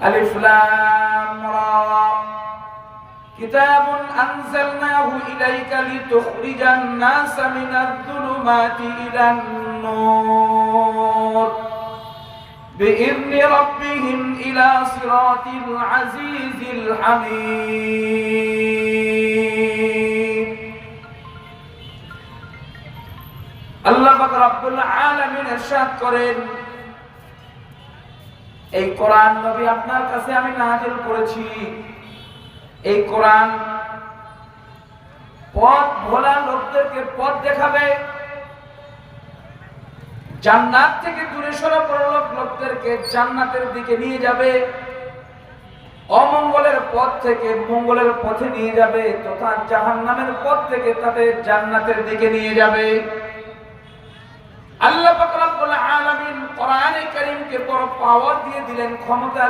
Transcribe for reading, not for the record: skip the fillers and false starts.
আলিফ লাম রা কিতাবুন আনজালনাহু ইলাইকা লিতুখরিজান নাসা মিনাজ-যুলুমাতি ইলান নূর বিইذনি রাব্বিহিম ইলা সিরাতিল আজিজিল হামিদ। আল্লাহ পাক রব্বুল আলামিন ইরশাদ করেন, এই কোরআন নবী আপনার কাছে আমি নাযিল করেছি। এই কোরআন পথ ভোলা লোকদেরকে পথ দেখাবে, জান্নাত থেকে দূরে সরে পড়া লোকদেরকে জান্নাতের দিকে নিয়ে যাবে, অমঙ্গলের পথ থেকে মঙ্গলের পথে নিয়ে যাবে, তথা জাহান্নামের পথ থেকে তাদের জান্নাতের দিকে নিয়ে যাবে। আল্লাহ পাক রব্বুল আলামিন কোরআনে কারীমকে বড় পাওয়ার দিয়ে দিলেন, ক্ষমতা